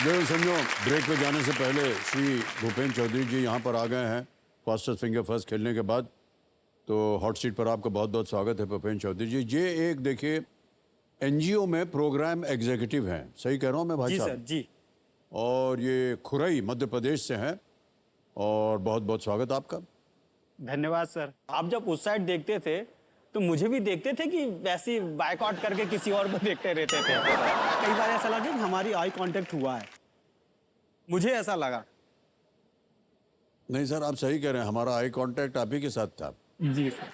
जो समझो ब्रेक पे जाने से पहले श्री भूपेंद्र चौधरी जी यहाँ पर आ गए हैं फास्टेस्ट फिंगर फर्स्ट खेलने के बाद। तो हॉट सीट पर आपका बहुत बहुत स्वागत है भूपेंद्र चौधरी जी। ये एक देखिए एनजीओ में प्रोग्राम एग्जीक्यूटिव हैं, सही कह रहा हूँ मैं भाई साहब? जी सर जी। और ये खुरई मध्य प्रदेश से हैं और बहुत बहुत स्वागत आपका। धन्यवाद सर। आप जब उस साइड देखते थे तो मुझे भी देखते थे कि वैसे बायकॉट करके किसी और को देखते रहते थे। कई बार ऐसा लगा कि हमारी आई कांटेक्ट हुआ है, मुझे ऐसा लगा। नहीं सर, आप सही कह रहे हैं, हमारा आई कांटेक्ट आप ही के साथ था। जी सर।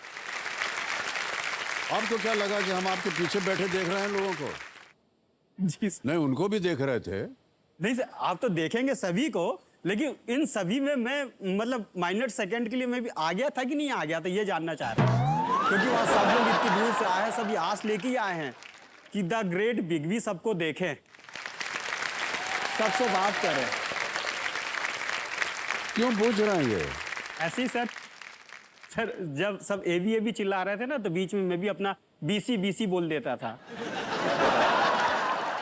आपको क्या लगा कि हम आपके पीछे बैठे देख रहे हैं लोगों को? जी सर। नहीं, उनको भी देख रहे थे। नहीं सर, आप तो देखेंगे सभी को, लेकिन इन सभी में मैं मतलब माइनट सेकंड के लिए मैं भी आ गया था कि नहीं आ गया था ये जानना चाह रहा हूँ। क्योंकि वहाँ सब लोग इतनी दूर से आए हैं, सभी आस लेके ही आए हैं कि द ग्रेट बिग बी सबको देखें, सबसे बात करें। क्यों पूछ रहे हैं ये? ऐसे ही सर। सर जब सब एबी चिल्ला रहे थे ना तो बीच में मैं भी अपना बीसी बोल देता था।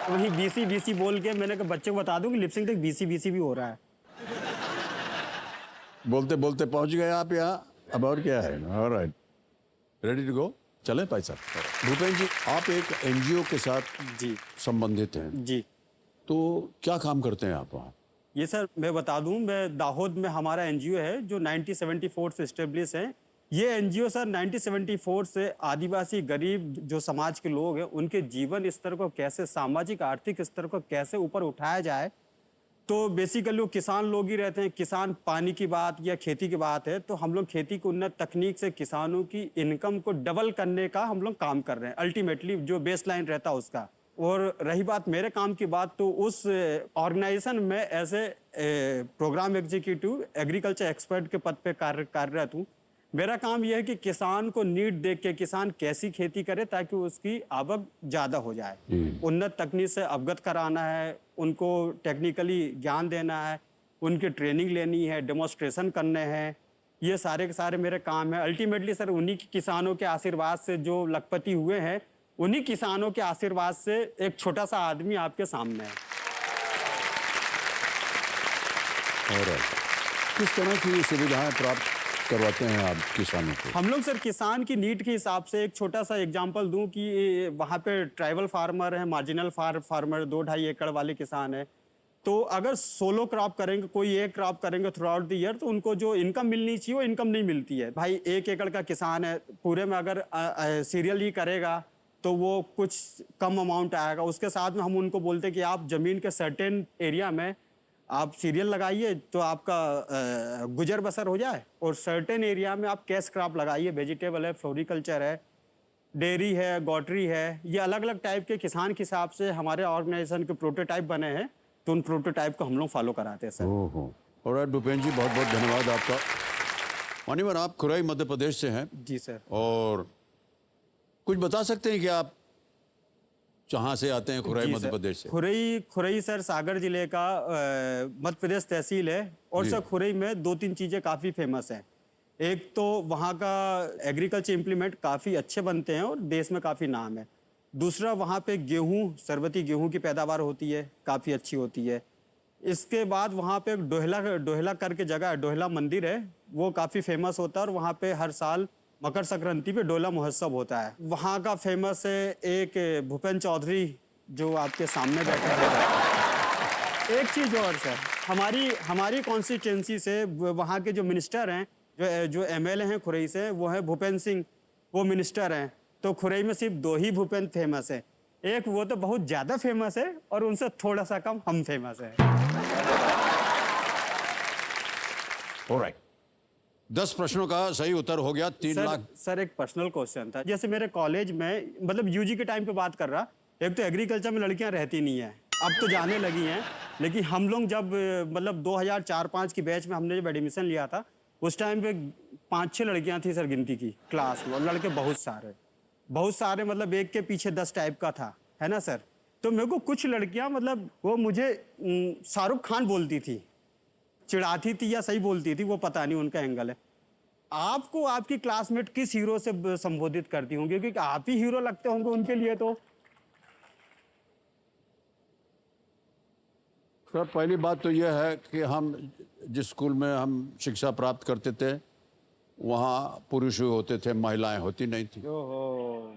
वही बीसी बोल के मैंने कहा बच्चे को बता दूं कि लिपसिंग तक बीसी भी हो रहा है। बोलते बोलते पहुंच गए आप यहाँ, अब और क्या है? ऑलराइट, रेडी टू गो, चलें भाई साहब। भूपेंद्र जी, आप एक एनजीओ के साथ जी संबंधित हैं, जी। तो क्या काम करते हैं आप वहाँ? ये सर मैं बता दूं, मैं दाहोद में हमारा एनजीओ है जो 1974 से इस्टेब्लिश है। ये एनजीओ सर 1974 से आदिवासी गरीब जो समाज के लोग हैं उनके जीवन स्तर को कैसे, सामाजिक आर्थिक स्तर को कैसे ऊपर उठाया जाए। तो बेसिकली वो किसान लोग ही रहते हैं। किसान पानी की बात या खेती की बात है तो हम लोग खेती की उन्नत तकनीक से किसानों की इनकम को डबल करने का हम लोग काम कर रहे हैं, अल्टीमेटली जो बेस लाइन रहता है उसका। और रही बात मेरे काम की बात, तो उस ऑर्गेनाइजेशन में as a programme executive agriculture expert के पद पे कार्यरत हूँ। मेरा काम यह है कि किसान को नीड देख के किसान कैसी खेती करे ताकि उसकी आवक ज़्यादा हो जाए। उन्नत तकनीक से अवगत कराना है, उनको टेक्निकली ज्ञान देना है, उनकी ट्रेनिंग लेनी है, डेमोन्स्ट्रेशन करने हैं। ये सारे के सारे मेरे काम है। अल्टीमेटली सर उन्हीं किसानों के आशीर्वाद से जो लखपति हुए हैं, उन्हीं किसानों के आशीर्वाद से एक छोटा सा आदमी आपके सामने है। और किस तरह की सुविधाएं प्राप्त करवाते हैं आप किसानों को? हम लोग सर किसान की नीड के हिसाब से एक छोटा सा एग्जांपल दूं कि वहाँ पे ट्राइबल फार्मर है, मार्जिनल फार्मर 2-2.5 एकड़ वाले किसान है। तो अगर सोलो क्रॉप करेंगे, कोई एक क्रॉप करेंगे थ्रू आउट द ईयर, तो उनको जो इनकम मिलनी चाहिए वो इनकम नहीं मिलती है। भाई 1 एकड़ का किसान है, पूरे में अगर सीरियल ही करेगा तो वो कुछ कम अमाउंट आएगा। उसके साथ में हम उनको बोलते हैं कि आप जमीन के सर्टेन एरिया में आप सीरियल लगाइए तो आपका गुजर बसर हो जाए, और सर्टेन एरिया में आप कैश क्रॉप लगाइए, वेजिटेबल है, फ्लोरिकल्चर है, डेयरी है, गॉटरी है। ये अलग अलग टाइप के किसान के हिसाब से हमारे ऑर्गेनाइजेशन के प्रोटोटाइप बने हैं, तो उन प्रोटोटाइप को हम लोग फॉलो कराते हैं सर। ओहो, ऑलराइट भूपेंद्र जी, बहुत बहुत धन्यवाद आपका। मान्यवर, आप खुरई मध्य प्रदेश से हैं। जी सर। और कुछ बता सकते हैं कि आप जहाँ से आते हैं? खुरई मध्य प्रदेश से। खुरई सर सागर जिले का मध्य प्रदेश तहसील है। और सर खुरई में 2-3 चीज़ें काफ़ी फेमस हैं। एक तो वहाँ का एग्रीकल्चर इम्प्लीमेंट काफ़ी अच्छे बनते हैं और देश में काफ़ी नाम है। दूसरा, वहाँ पे गेहूँ, सरबती गेहूँ की पैदावार होती है, काफ़ी अच्छी होती है। इसके बाद वहाँ पे एक डोहला करके जगह है, डोहला मंदिर है, वो काफ़ी फेमस होता है। और वहाँ पे हर साल मकर संक्रांति पे डोला महोत्सव होता है। वहाँ का फेमस है एक भूपेंद्र चौधरी जो आपके सामने बैठे हैं। एक चीज़ और सर, हमारी कॉन्स्टिट्यूंसी से वहाँ के जो मिनिस्टर हैं, जो एमएलए हैं खुरई से, वो है भूपेंद्र सिंह, वो मिनिस्टर हैं। तो खुरई में सिर्फ 2 ही भूपेंद्र फेमस है, एक वो तो बहुत ज़्यादा फेमस है और उनसे थोड़ा सा कम हम फेमस है। ऑलराइट, 10 प्रश्नों का सही उत्तर हो गया, 3 लाख। सर एक पर्सनल क्वेश्चन था। जैसे मेरे कॉलेज में, मतलब यूजी के टाइम पे बात कर रहा, एक तो एग्रीकल्चर में लड़कियां रहती नहीं है, अब तो जाने लगी हैं। लेकिन हम लोग जब मतलब 2004-05 की बैच में हमने जब एडमिशन लिया था, उस टाइम पे 5-6 लड़कियां थी सर गिनती की क्लास में, और लड़के बहुत सारे, मतलब एक के पीछे 10 टाइप का था, है ना सर। तो मेरे को कुछ लड़कियां, मतलब वो मुझे शाहरुख खान बोलती थी, चिढ़ाती थी या सही बोलती थी, वो पता नहीं, उनका एंगल है। आपको आपकी क्लासमेट किस हीरो से संबोधित करती होंगी, क्योंकि आप ही हीरो लगते होंगे उनके लिए। तो सर पहली बात तो यह है कि हम जिस स्कूल में हम शिक्षा प्राप्त करते थे वहाँ पुरुष होते थे, महिलाएं होती नहीं थी। ओहो।